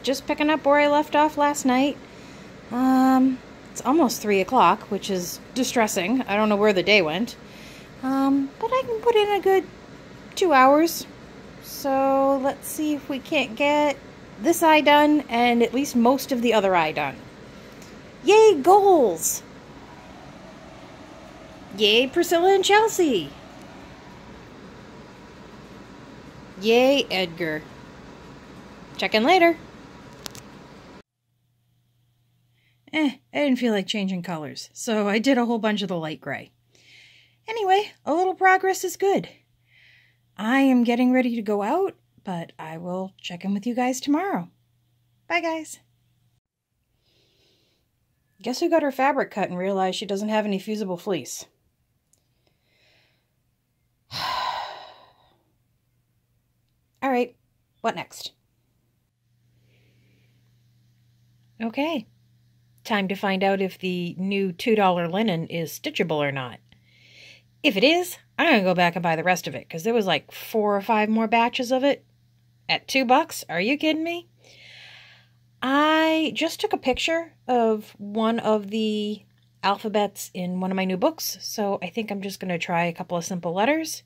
just picking up where I left off last night. It's almost 3 o'clock, which is distressing. I don't know where the day went. But I can put in a good 2 hours. So let's see if we can't get this eye done and at least most of the other eye done. Yay, goals! Yay, Priscilla and Chelsea! Yay, Edgar. Check in later. I didn't feel like changing colors, so I did a whole bunch of the light gray. Anyway, a little progress is good. I am getting ready to go out, but I will check in with you guys tomorrow. Bye, guys. Guess who got her fabric cut and realized she doesn't have any fusible fleece? All right, what next? Okay, time to find out if the new $2 linen is stitchable or not. If it is, I'm going to go back and buy the rest of it, because there was like 4 or 5 more batches of it at $2. Are you kidding me? I just took a picture of one of the alphabets in one of my new books, so I think I'm just going to try a couple of simple letters,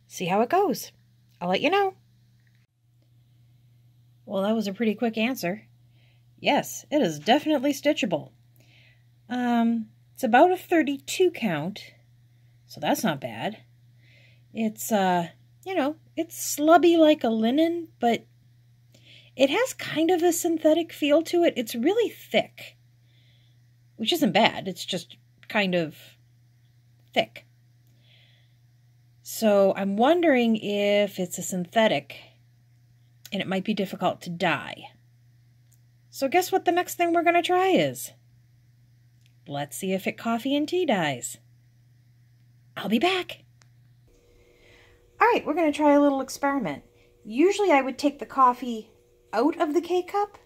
see how it goes. I'll let you know. Well, that was a pretty quick answer. Yes, it is definitely stitchable. It's about a 32 count, so that's not bad. It's, it's slubby like a linen, but it has kind of a synthetic feel to it. It's really thick, which isn't bad. It's just kind of thick. So I'm wondering if it's a synthetic and it might be difficult to dye. So guess what the next thing we're going to try is? Let's see if it coffee and tea dyes. I'll be back. All right, we're going to try a little experiment. Usually I would take the coffee out of the K-cup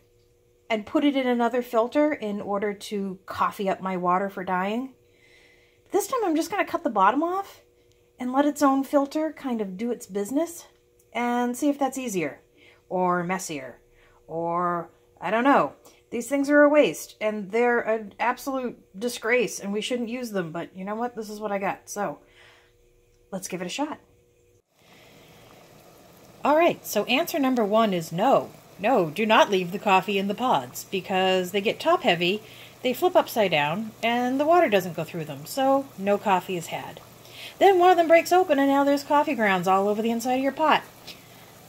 and put it in another filter in order to coffee up my water for dyeing. This time I'm just going to cut the bottom off and let its own filter kind of do its business and see if that's easier or messier or I don't know. These things are a waste and they're an absolute disgrace and we shouldn't use them, but you know what? This is what I got. So let's give it a shot. All right, so answer number 1 is no. No, do not leave the coffee in the pods because they get top heavy, they flip upside down, and the water doesn't go through them, so no coffee is had. Then one of them breaks open and now there's coffee grounds all over the inside of your pot.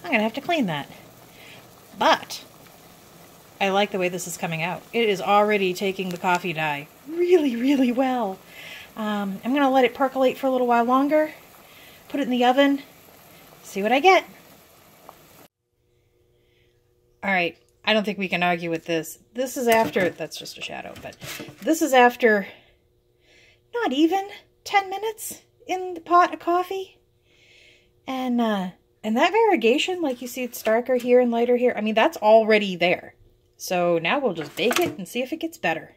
I'm going to have to clean that. But I like the way this is coming out. It is already taking the coffee dye really, really well. I'm going to let it percolate for a little while longer, put it in the oven, see what I get. All right, I don't think we can argue with this. This is after, that's just a shadow, but this is after not even 10 minutes in the pot of coffee. And that variegation, like you see it's darker here and lighter here, I mean, that's already there. So now we'll just bake it and see if it gets better.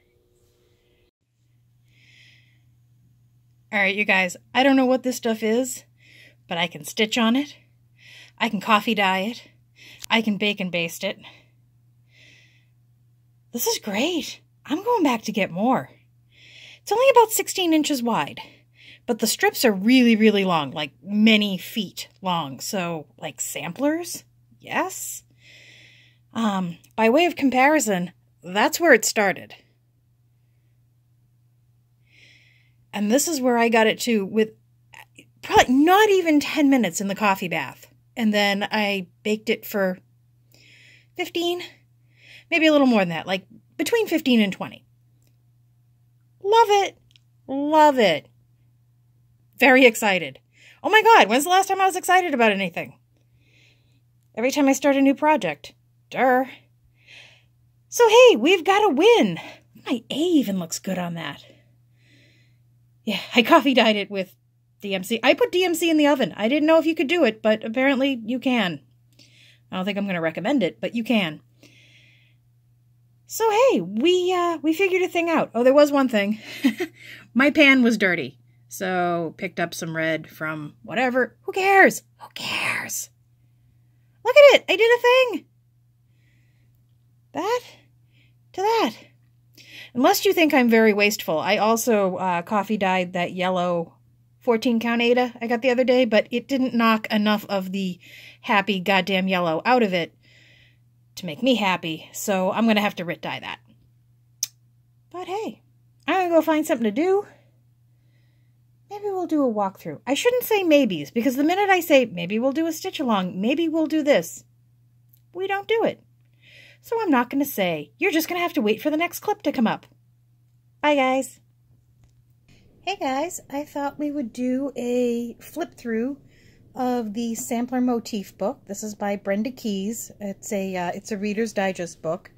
All right, you guys, I don't know what this stuff is, but I can stitch on it. I can coffee dye it. I can bake and baste it. This is great. I'm going back to get more. It's only about 16 inches wide, but the strips are really, really long, like many feet long. So, like samplers? Yes. By way of comparison, that's where it started. And this is where I got it to with probably not even 10 minutes in the coffee bath. And then I baked it for 15, maybe a little more than that, like between 15 and 20. Love it. Love it. Very excited. Oh my God, when's the last time I was excited about anything? Every time I start a new project. Durr. So hey, we've got a win. My A even looks good on that. Yeah, I coffee dyed it with DMC. I put DMC in the oven. I didn't know if you could do it, but apparently you can. I don't think I'm going to recommend it, but you can. So hey, we figured a thing out. Oh, there was one thing. My pan was dirty. So picked up some red from whatever. Who cares? Who cares? Look at it. I did a thing. that to that. Unless you think I'm very wasteful. I also coffee dyed that yellow 14 count Ada I got the other day, but it didn't knock enough of the happy goddamn yellow out of it to make me happy, so I'm going to have to Rit dye that. But hey, I'm going to go find something to do. Maybe we'll do a walkthrough. I shouldn't say maybes, because the minute I say maybe we'll do a stitch along, maybe we'll do this, we don't do it. So I'm not going to say. You're just going to have to wait for the next clip to come up. Bye, guys. Hey, guys. I thought we would do a flip through of the Sampler Motif book. This is by Brenda Keyes. It's a Reader's Digest book.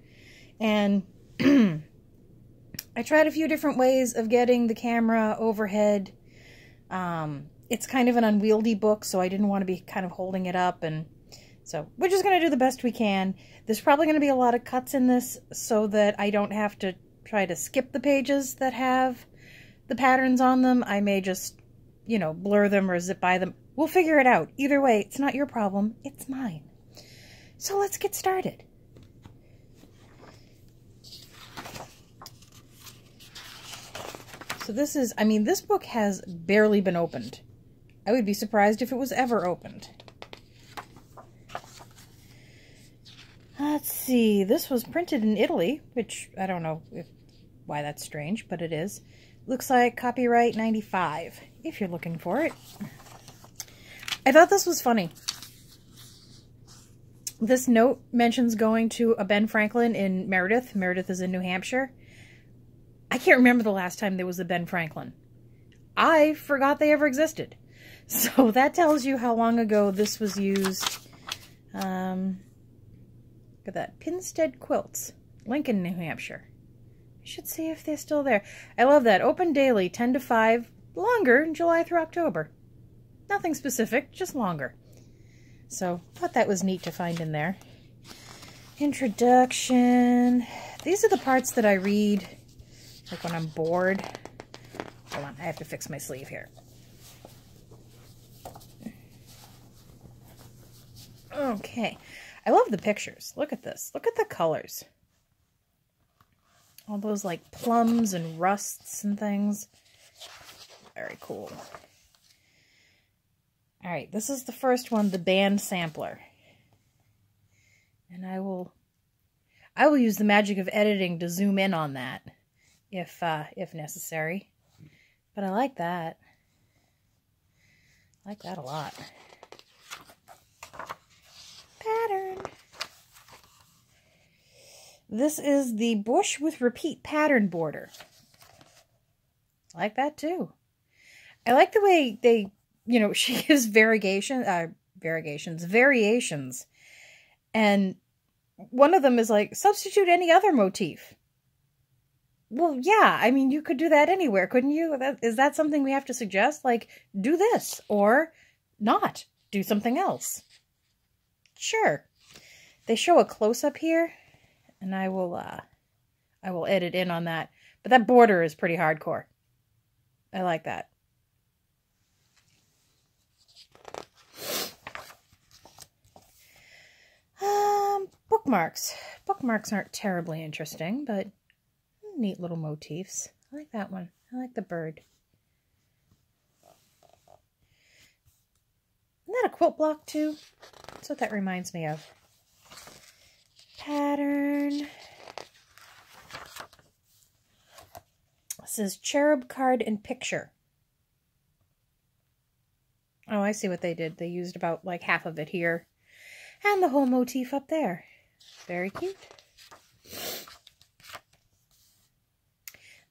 And I tried a few different ways of getting the camera overhead. It's kind of an unwieldy book, so I didn't want to be kind of holding it up, and so we're just going to do the best we can. There's probably going to be a lot of cuts in this so that I don't have to try to skip the pages that have the patterns on them. I may just, you know, blur them or zip by them. We'll figure it out. Either way, it's not your problem, it's mine. So let's get started. So this is, I mean, this book has barely been opened. I would be surprised if it was ever opened. Let's see, this was printed in Italy, which I don't know why that's strange, but it is. Looks like copyright 95, if you're looking for it. I thought this was funny. This note mentions going to a Ben Franklin in Meredith. Meredith is in New Hampshire. I can't remember the last time there was a Ben Franklin. I forgot they ever existed. So that tells you how long ago this was used. Look at that. Pinstead Quilts, Lincoln, New Hampshire. I should see if they're still there. I love that. Open daily, 10 to 5. Longer, July through October. Nothing specific, just longer. So, thought that was neat to find in there. Introduction. These are the parts that I read, like when I'm bored. Hold on, I have to fix my sleeve here. Okay. I love the pictures. Look at this. Look at the colors. All those like plums and rusts and things. Very cool. All right, this is the first one, the band sampler. And I will use the magic of editing to zoom in on that if necessary. But I like that. I like that a lot. Pattern. This is the bush with repeat pattern border. I like that too. I like the way they, you know, she gives variations. And one of them is like, substitute any other motif. Well, yeah, I mean, you could do that anywhere, couldn't you? Is that something we have to suggest? Like, do this or not. Do something else. Sure. They show a close-up here, and I will edit in on that. But that border is pretty hardcore. I like that. Bookmarks. Bookmarks aren't terribly interesting, but neat little motifs. I like that one. I like the bird. Isn't that a quilt block too? That's what that reminds me of. Pattern. This is Cherub Card and Picture. Oh, I see what they did. They used about like half of it here. And the whole motif up there. Very cute.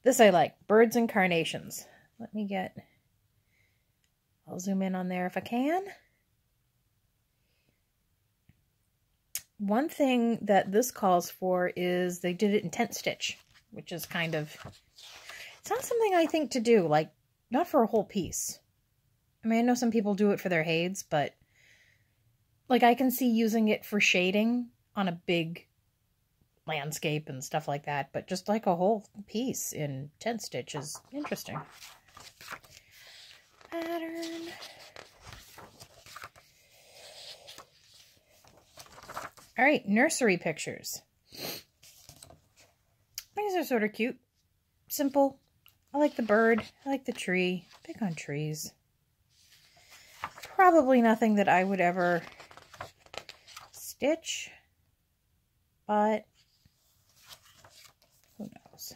This I like. Birds and Carnations. Let me get... I'll zoom in on there if I can. One thing that this calls for is they did it in tent stitch, which is kind of... It's not something I think to do, like, not for a whole piece. I mean, I know some people do it for their heids, but, like, I can see using it for shading on a big landscape and stuff like that, but just like a whole piece in tent stitch is interesting. Pattern. All right, nursery pictures. are sort of cute. Simple. I like the bird. I like the tree. Big on trees. Probably nothing that I would ever stitch, but who knows?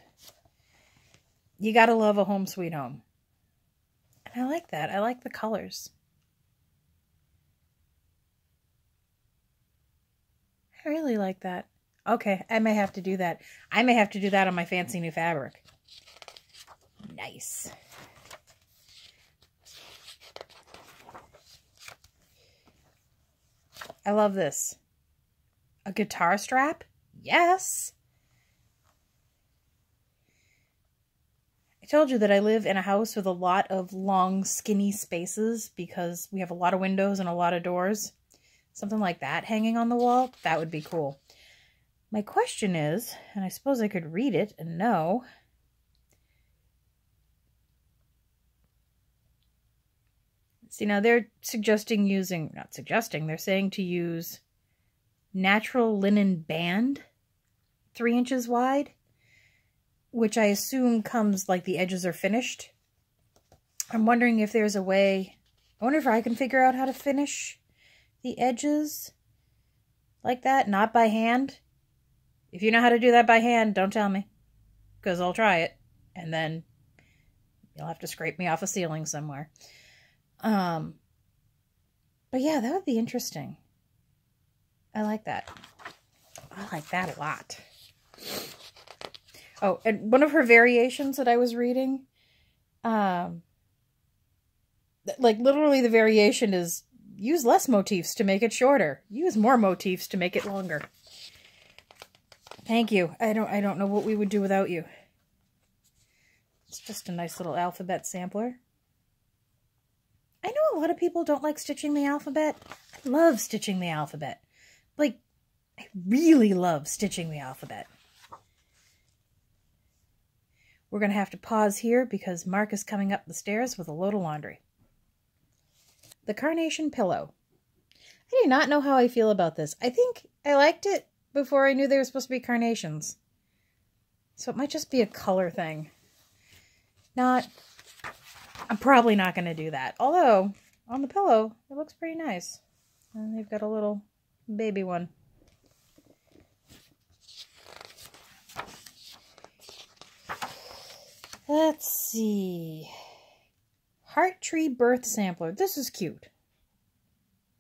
You gotta love a home sweet home. And I like that. I like the colors. I really like that. Okay, I may have to do that. I may have to do that on my fancy new fabric. Nice. I love this. A guitar strap? Yes. I told you that I live in a house with a lot of long, skinny spaces because we have a lot of windows and a lot of doors. Something like that hanging on the wall, that would be cool. My question is, and I suppose I could read it and know. See, now they're suggesting using, not suggesting, they're saying to use natural linen band, 3 inches wide, which I assume comes like the edges are finished. I'm wondering if there's a way, I wonder if I can figure out how to finish the edges like that, not by hand. If you know how to do that by hand, don't tell me, because I'll try it, and then you'll have to scrape me off a ceiling somewhere. But yeah, that would be interesting. I like that. I like that a lot. Oh, and one of her variations that I was reading, like literally the variation is use less motifs to make it shorter. Use more motifs to make it longer. Thank you. I don't know what we would do without you. It's just a nice little alphabet sampler. I know a lot of people don't like stitching the alphabet. I love stitching the alphabet. Like, I really love stitching the alphabet. We're going to have to pause here because Mark is coming up the stairs with a load of laundry. The Carnation Pillow. I do not know how I feel about this. I think I liked it before I knew they were supposed to be carnations. So it might just be a color thing. I'm probably not going to do that. Although, on the pillow, it looks pretty nice. And they've got a little baby one. Let's see. Heart Tree Birth Sampler. This is cute.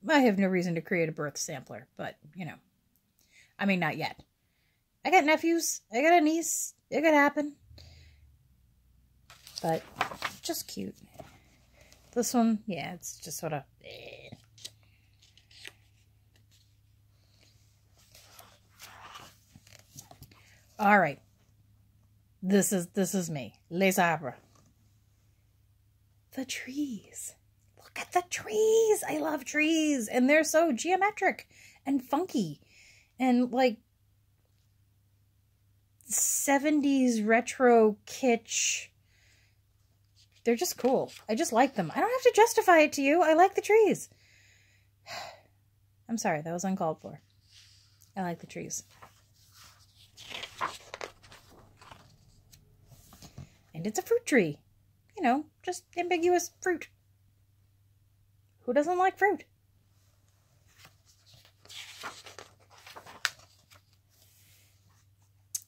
I have no reason to create a birth sampler, but, you know. I mean, not yet. I got nephews. I got a niece. It could happen. But, just cute. This one, yeah, it's just sort of... All right. This is me. Les arbres. The trees. Look at the trees. I love trees. And they're so geometric and funky. And like 70s retro kitsch. They're just cool. I just like them. I don't have to justify it to you. I like the trees. I'm sorry, that was uncalled for. I like the trees. And it's a fruit tree. You know, just ambiguous fruit. Who doesn't like fruit?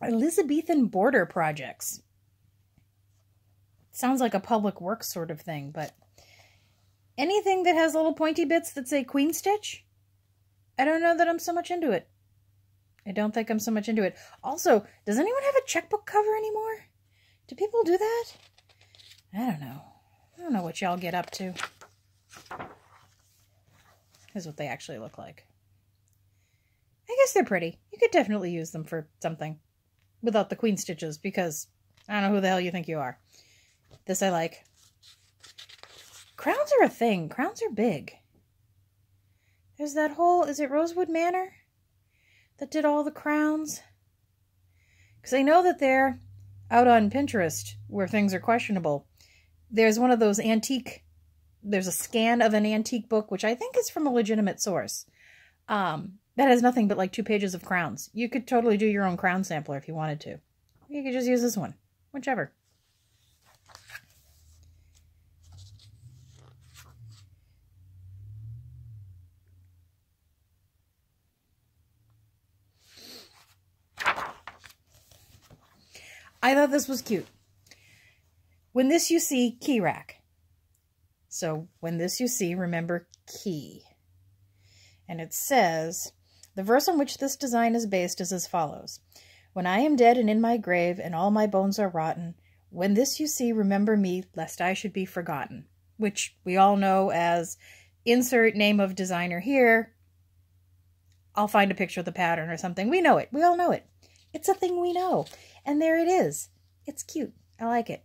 Elizabethan border projects. Sounds like a public works sort of thing, but anything that has little pointy bits that say Queen Stitch, I don't know that I'm so much into it. I don't think I'm so much into it. Also, does anyone have a checkbook cover anymore? Do people do that? I don't know. I don't know what y'all get up to. Here's what they actually look like. I guess they're pretty. You could definitely use them for something without the queen stitches because I don't know who the hell you think you are. This I like. Crowns are a thing. Crowns are big. There's that whole, is it Rosewood Manor that did all the crowns? Because I know that they're out on Pinterest where things are questionable. There's one of those antique, there's a scan of an antique book, which I think is from a legitimate source. That has nothing but like 2 pages of crowns. You could totally do your own crown sampler if you wanted to. You could just use this one. Whichever. I thought this was cute. When this you see, key rack. So when this you see, remember key. And it says, the verse on which this design is based is as follows. When I am dead and in my grave and all my bones are rotten, when this you see, remember me, lest I should be forgotten. Which we all know as insert name of designer here. I'll find a picture of the pattern or something. We know it. We all know it. It's a thing we know. And there it is. It's cute. I like it.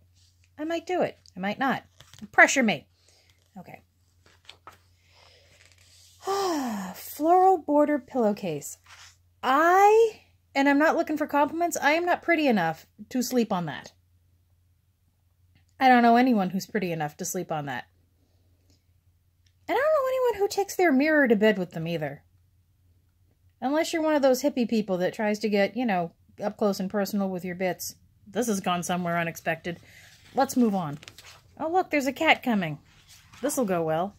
I might do it. I might not. Pressure me. Okay. Floral border pillowcase. And I'm not looking for compliments, I am not pretty enough to sleep on that. I don't know anyone who's pretty enough to sleep on that. And I don't know anyone who takes their mirror to bed with them either. Unless you're one of those hippie people that tries to get, you know, up close and personal with your bits. This has gone somewhere unexpected. Let's move on. Oh, look, there's a cat coming. This'll go well.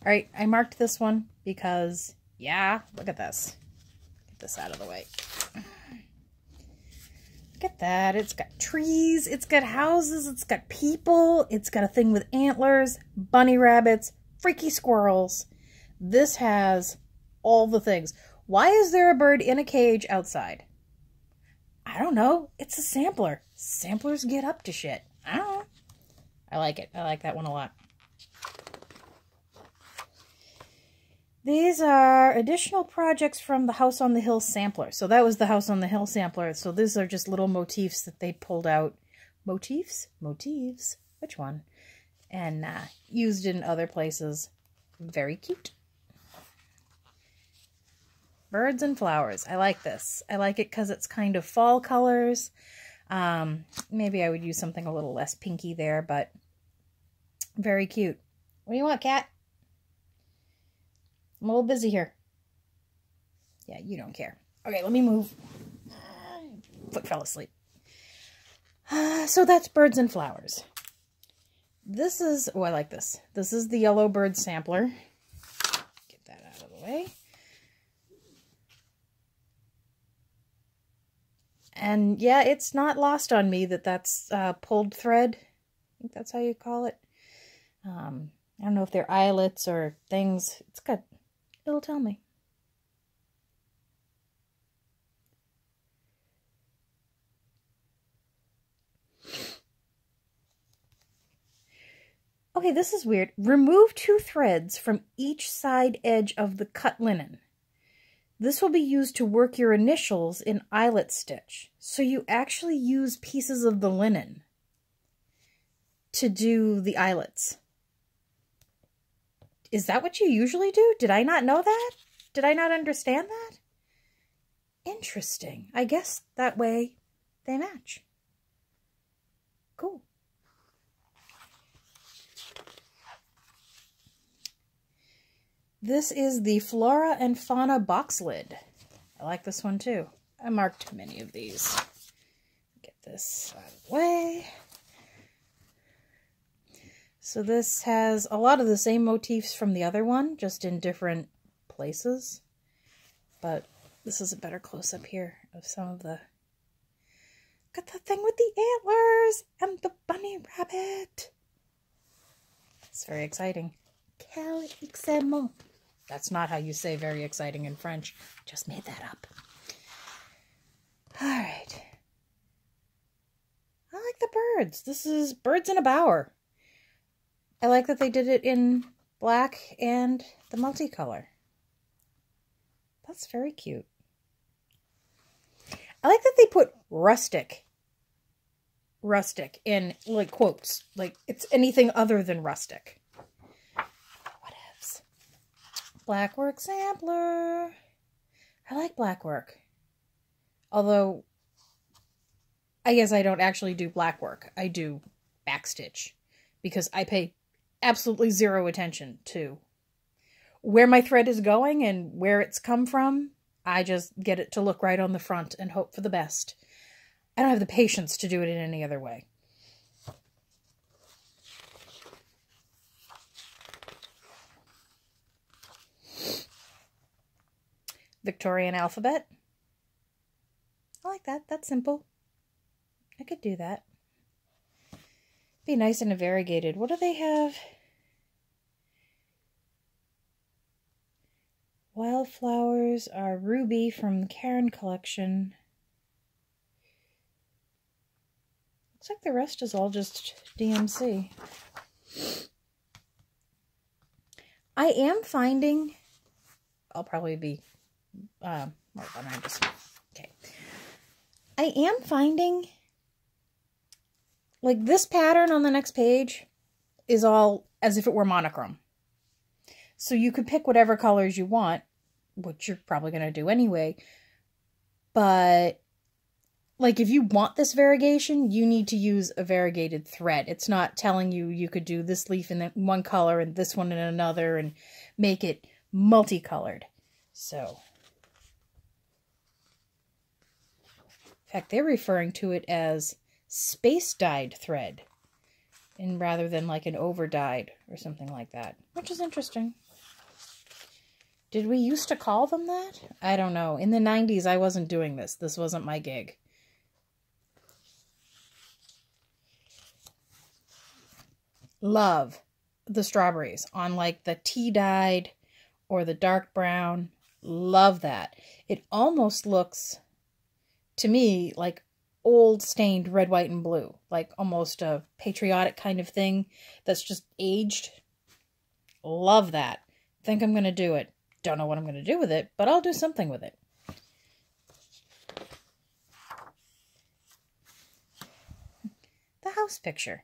All right, I marked this one because, yeah, look at this. Get this out of the way. Look at that. It's got trees, it's got houses, it's got people, it's got a thing with antlers, bunny rabbits, freaky squirrels. This has all the things. Why is there a bird in a cage outside? I don't know. It's a sampler. Samplers get up to shit. I don't know. I like it. I like that one a lot. These are additional projects from the House on the Hill sampler. So that was the House on the Hill sampler. So these are just little motifs that they pulled out. Motifs? Motifs? Which one? And used in other places. Very cute. Birds and flowers. I like this. I like it because it's kind of fall colors. Maybe I would use something a little less pinky there, but very cute. What do you want, cat? I'm a little busy here. Yeah, you don't care. Okay, let me move. Foot fell asleep. So that's birds and flowers. This is, oh, I like this. This is the yellow bird sampler. Get that out of the way. And yeah, it's not lost on me that that's pulled thread. I think that's how you call it. I don't know if they're eyelets or things. It's got, it'll tell me. Okay, this is weird. Remove 2 threads from each side edge of the cut linen. This will be used to work your initials in eyelet stitch. So you actually use pieces of the linen to do the eyelets. Is that what you usually do? Did I not know that? Did I not understand that? Interesting. I guess that way they match. Cool. This is the Flora and Fauna box lid. I like this one too. I marked many of these. Get this out of the way. So this has a lot of the same motifs from the other one, just in different places. But this is a better close-up here of some of the... Got the thing with the antlers and the bunny rabbit. It's very exciting. Quel excitement. That's not how you say very exciting in French. Just made that up. All right. I like the birds. This is Birds in a Bower. I like that they did it in black and the multicolor. That's very cute. I like that they put rustic in like quotes. Like it's anything other than rustic. Whatevs. Blackwork Sampler. I like Blackwork. Although, I guess I don't actually do blackwork. I do backstitch. Because I pay absolutely zero attention to where my thread is going and where it's come from. I just get it to look right on the front and hope for the best. I don't have the patience to do it in any other way. Victorian alphabet. I like that. That's simple. I could do that. Be nice and variegated. What do they have? Wildflowers are Ruby from the Karen collection. Looks like the rest is all just DMC. I am finding... I'll probably be... okay. I am finding... like this pattern on the next page is all as if it were monochrome. So you could pick whatever colors you want, which you're probably going to do anyway. But like if you want this variegation, you need to use a variegated thread. It's not telling you you could do this leaf in one color and this one in another and make it multicolored. So, in fact, they're referring to it as space-dyed thread, and rather than like an over-dyed or something like that, which is interesting. Did we used to call them that? I don't know. In the 90s, I wasn't doing this. This wasn't my gig. Love the strawberries on like the tea-dyed or the dark brown. Love that. It almost looks, to me, like old stained red, white, and blue. Like almost a patriotic kind of thing that's just aged. Love that. Think I'm going to do it. Don't know what I'm going to do with it, but I'll do something with it. The house picture.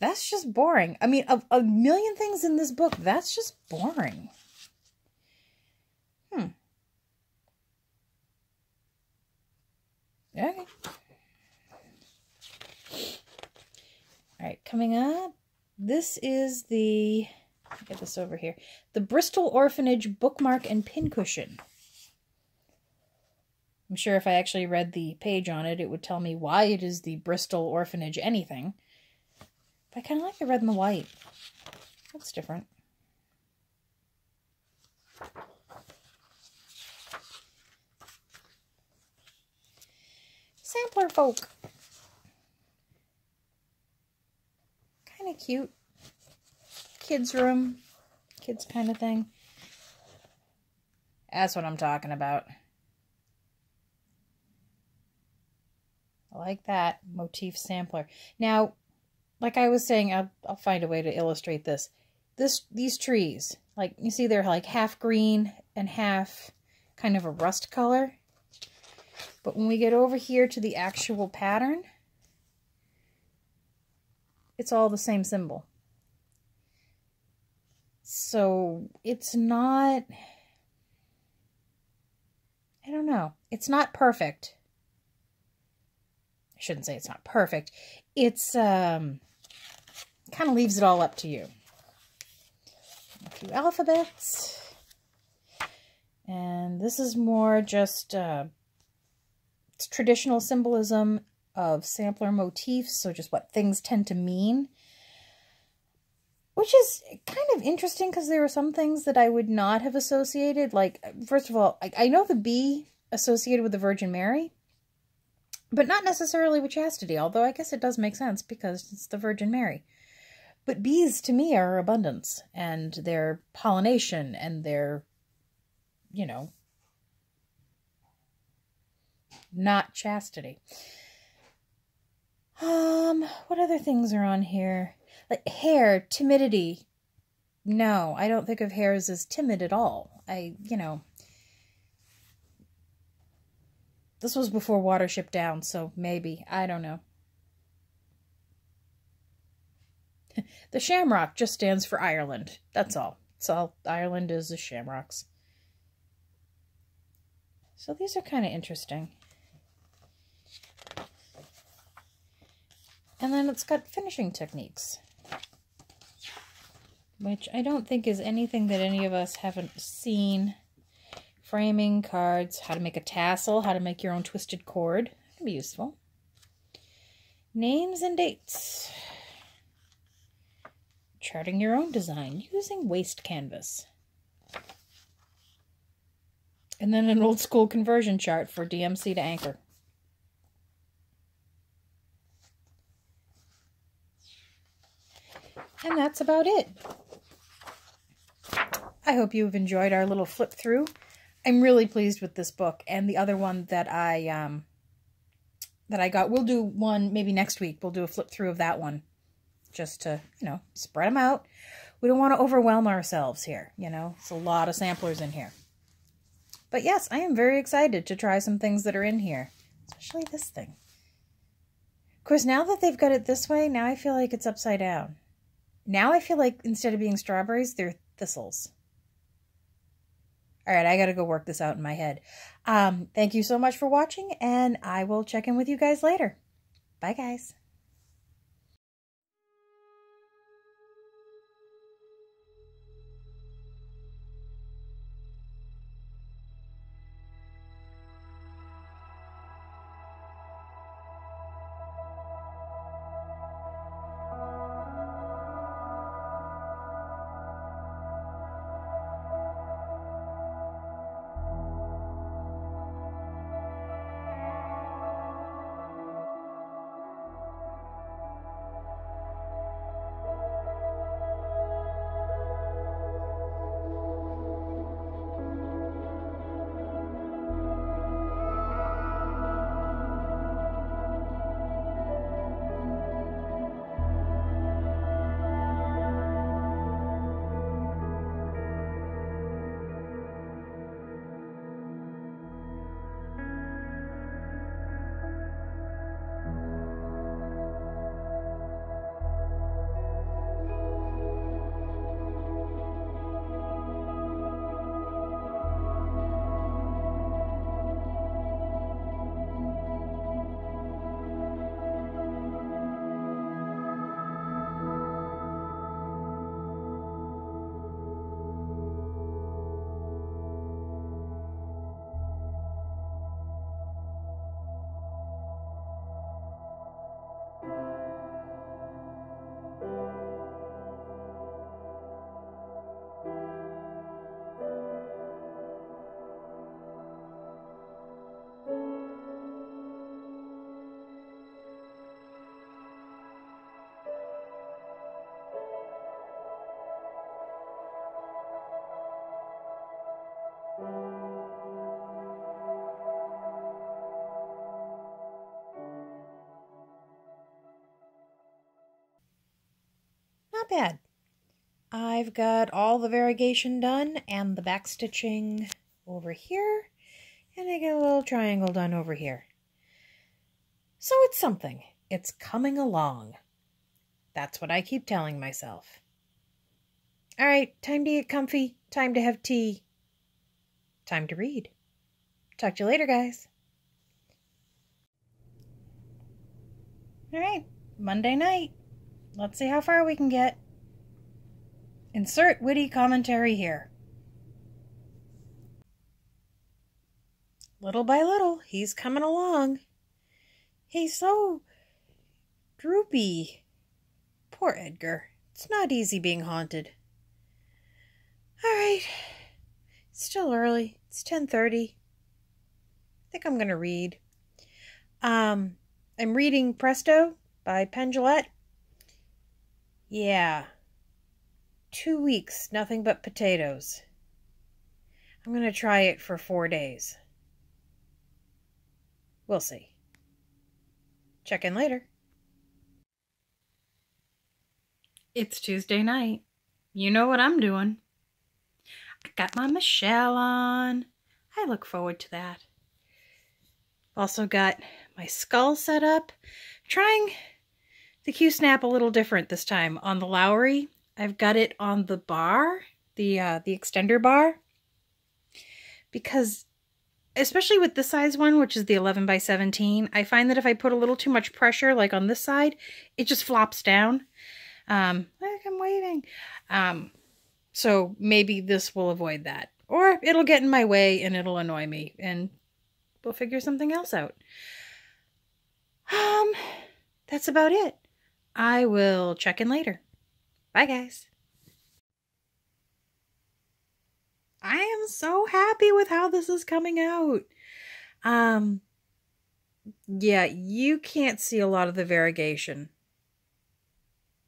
That's just boring. I mean, of a million things in this book, that's just boring. Okay. Alright, coming up, this is the, get this over here, the Bristol Orphanage Bookmark and Pincushion. I'm sure if I actually read the page on it, it would tell me why it is the Bristol Orphanage anything. But I kind of like the red and the white. That's different. Sampler folk. Kind of cute. Kids' room. Kids kind of thing. That's what I'm talking about. I like that motif sampler. Now, like I was saying, I'll find a way to illustrate this. These trees, like you see, they're like half green and half kind of a rust color. But when we get over here to the actual pattern, it's all the same symbol. So it's not, I don't know, it's not perfect. I shouldn't say it's not perfect. It's kind of leaves it all up to you. A few alphabets. And this is more just it's traditional symbolism of sampler motifs, so just what things tend to mean. Which is kind of interesting because there are some things that I would not have associated. Like, first of all, I know the bee associated with the Virgin Mary, but not necessarily with chastity, although I guess it does make sense because it's the Virgin Mary. But bees, to me, are abundance, and their pollination, and their, you know, not chastity. What other things are on here? Like hair, timidity. No, I don't think of hares as timid at all. You know, this was before Watership Down, so maybe. I don't know. The shamrock just stands for Ireland. That's all. That's all Ireland is shamrocks. So these are kind of interesting. And then it's got finishing techniques, which I don't think is anything that any of us haven't seen Framing cards, how to make a tassel, how to make your own twisted cord. That can be useful. Names and dates. Charting your own design using waste canvas. And then an old school conversion chart for DMC to Anchor. And that's about it. I hope you've enjoyed our little flip through. I'm really pleased with this book and the other one that I got. We'll do one maybe next week. We'll do a flip through of that one just to, spread them out. We don't want to overwhelm ourselves here, It's a lot of samplers in here. But yes, I am very excited to try some things that are in here, especially this thing. Of course, now that they've got it this way, now I feel like it's upside down. Now I feel like instead of being strawberries, they're thistles. All right, I got to go work this out in my head. Thank you so much for watching, and I will check in with you guys later. Bye, guys. Not bad. I've got all the variegation done and the back stitching over here, and I got a little triangle done over here. So it's something. It's coming along. That's what I keep telling myself. All right, time to get comfy, time to have tea, time to read. Talk to you later, guys. All right, Monday night. Let's see how far we can get. Insert witty commentary here. Little by little, he's coming along. He's so droopy. Poor Edgar. It's not easy being haunted. All right. It's still early. It's 10:30. I think I'm going to read. I'm reading Presto by Penn Jillette. Yeah. 2 weeks, nothing but potatoes. I'm going to try it for 4 days. We'll see. Check in later. It's Tuesday night. You know what I'm doing. I got my Michelle on. I look forward to that. Also got my skull set up. Trying the Q-snap a little different this time. On the Lowry, I've got it on the bar, the extender bar. Because, especially with this size one, which is the 11 by 17, I find that if I put a little too much pressure, like on this side, it just flops down. Look, I'm waving. So maybe this will avoid that. Or it'll get in my way and it'll annoy me, and we'll figure something else out. That's about it. I will check in later. Bye, guys. I am so happy with how this is coming out. Yeah, you can't see a lot of the variegation,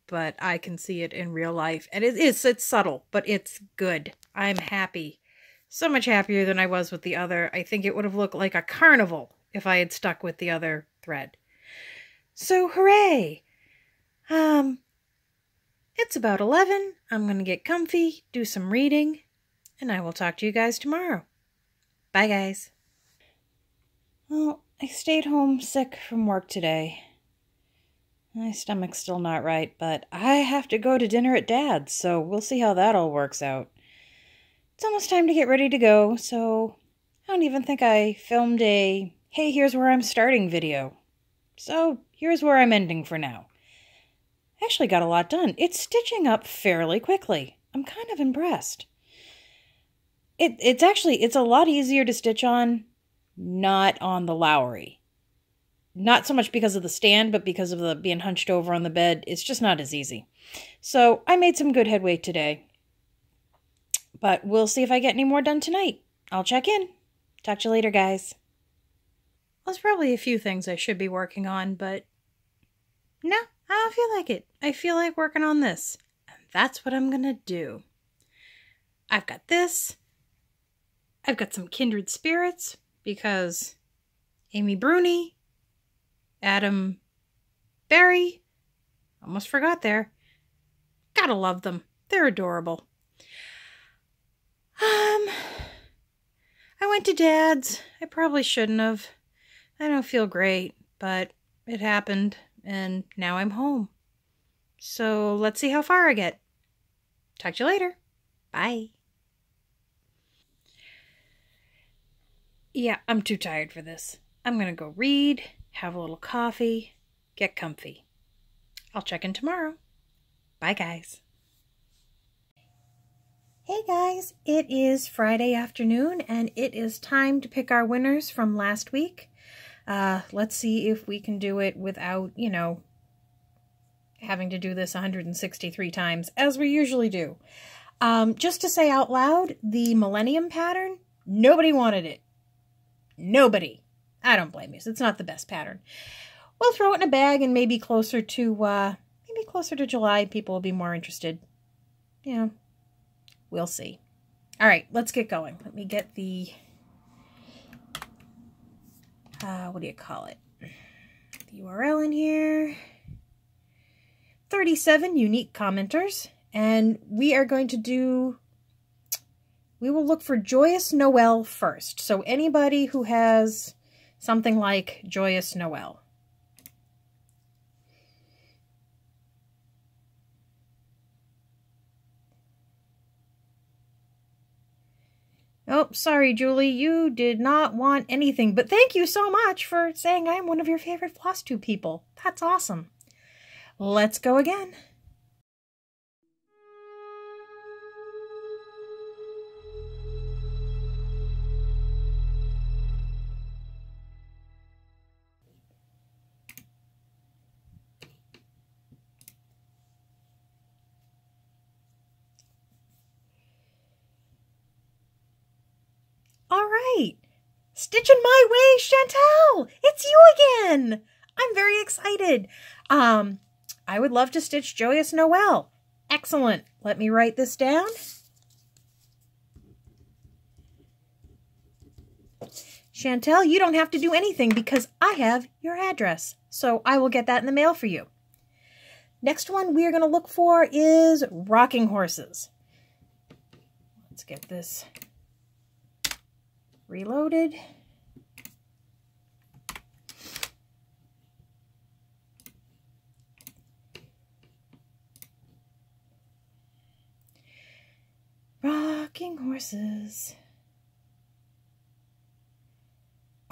but I can see it in real life. And it's subtle, but it's good. I'm happy. So much happier than I was with the other. I think it would have looked like a carnival if I had stuck with the other thread. So hooray! It's about 11. I'm going to get comfy, do some reading, and I will talk to you guys tomorrow. Bye, guys. Well, I stayed home sick from work today. My stomach's still not right, but I have to go to dinner at Dad's, so we'll see how that all works out. It's almost time to get ready to go, so I don't even think I filmed a, hey, here's where I'm starting video. So here's where I'm ending for now. I actually got a lot done. It's stitching up fairly quickly. I'm kind of impressed. It's a lot easier to stitch on, not on the Lowry. Not so much because of the stand, but because of the being hunched over on the bed. It's just not as easy. So I made some good headway today. But we'll see if I get any more done tonight. I'll check in. Talk to you later, guys. There's probably a few things I should be working on, but no, I don't feel like it. I feel like working on this. And that's what I'm going to do. I've got this. I've got some kindred spirits because Amy Bruni, Adam Berry, almost forgot there. Gotta love them. They're adorable. I went to Dad's. I probably shouldn't have. I don't feel great, but it happened, and now I'm home. So let's see how far I get. Talk to you later. Bye. Yeah, I'm too tired for this. I'm gonna go read, have a little coffee, get comfy. I'll check in tomorrow. Bye, guys. Hey guys, it is Friday afternoon and it is time to pick our winners from last week. Let's see if we can do it without, having to do this 163 times as we usually do. Just to say out loud, the Millennium pattern, nobody wanted it. Nobody. I don't blame you. It's not the best pattern. We'll throw it in a bag and maybe closer to July, people will be more interested. Yeah. We'll see. All right, let's get going. Let me get the, what do you call it? The URL in here. 37 unique commenters. And we are going to we will look for Joyous Noel first. So anybody who has something like Joyous Noel. Oh, sorry, Julie, you did not want anything, but thank you so much for saying I'm one of your favorite Flosstube people. That's awesome. Let's go again. All right, stitching my way, Chantel. It's you again. I'm very excited. I would love to stitch Joyous Noel. Excellent. Let me write this down. Chantel, you don't have to do anything because I have your address. So I will get that in the mail for you. Next one we are going to look for is rocking horses. Let's get this reloaded. Rocking horses.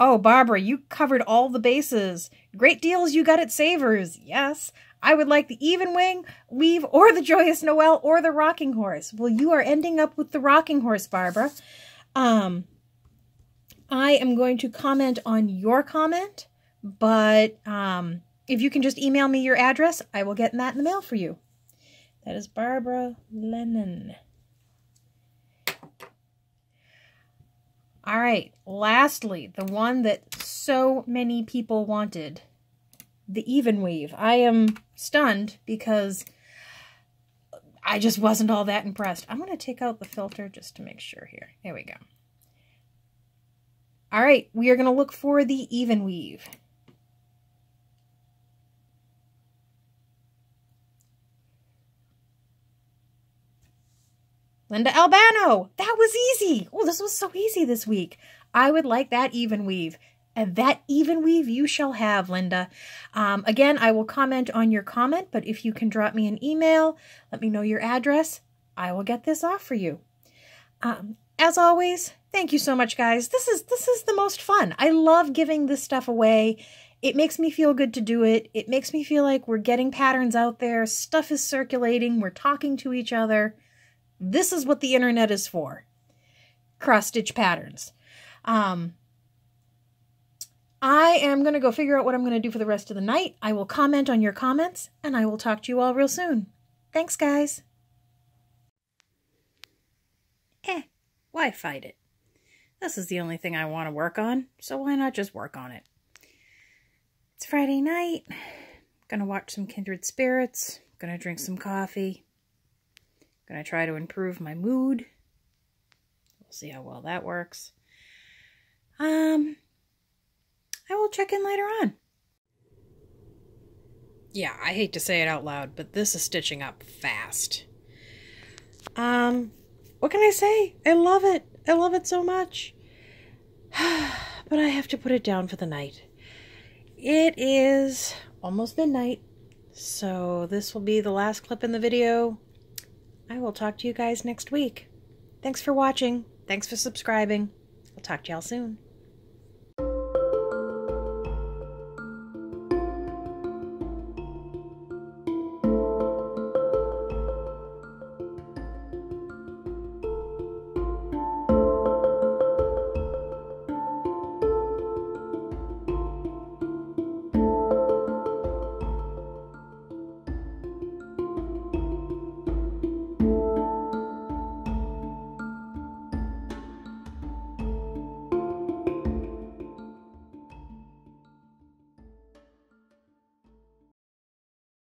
Oh, Barbara, you covered all the bases. Great deals you got at Savers. Yes, I would like the even wing, weave, or the joyous Noel, or the rocking horse. Well, you are ending up with the rocking horse, Barbara. I am going to comment on your comment, but if you can just email me your address, I will get that in the mail for you. That is Barbara Lennon. All right, lastly, the one that so many people wanted, the even weave. I am stunned because I just wasn't all that impressed. I'm going to take out the filter just to make sure here. There we go. All right, we are going to look for the even weave. Linda Albano, that was easy. Oh, this was so easy this week. I would like that even weave. And that even weave you shall have, Linda. Again, I will comment on your comment, but if you can drop me an email, let me know your address, I will get this off for you. As always, thank you so much, guys. This is the most fun. I love giving this stuff away. It makes me feel good to do it. It makes me feel like we're getting patterns out there. Stuff is circulating. We're talking to each other. This is what the internet is for. Cross-stitch patterns. I am going to go figure out what I'm going to do for the rest of the night. I will comment on your comments, and I will talk to you all real soon. Thanks, guys. Why fight it? This is the only thing I want to work on, so why not just work on it? It's Friday night. I'm going to watch some Kindred Spirits. I'm going to drink some coffee. I'm going to try to improve my mood. We'll see how well that works. I will check in later on. Yeah, I hate to say it out loud, but this is stitching up fast. What can I say? I love it. I love it so much. But I have to put it down for the night. It is almost midnight, so this will be the last clip in the video. I will talk to you guys next week. Thanks for watching. Thanks for subscribing. I'll talk to y'all soon.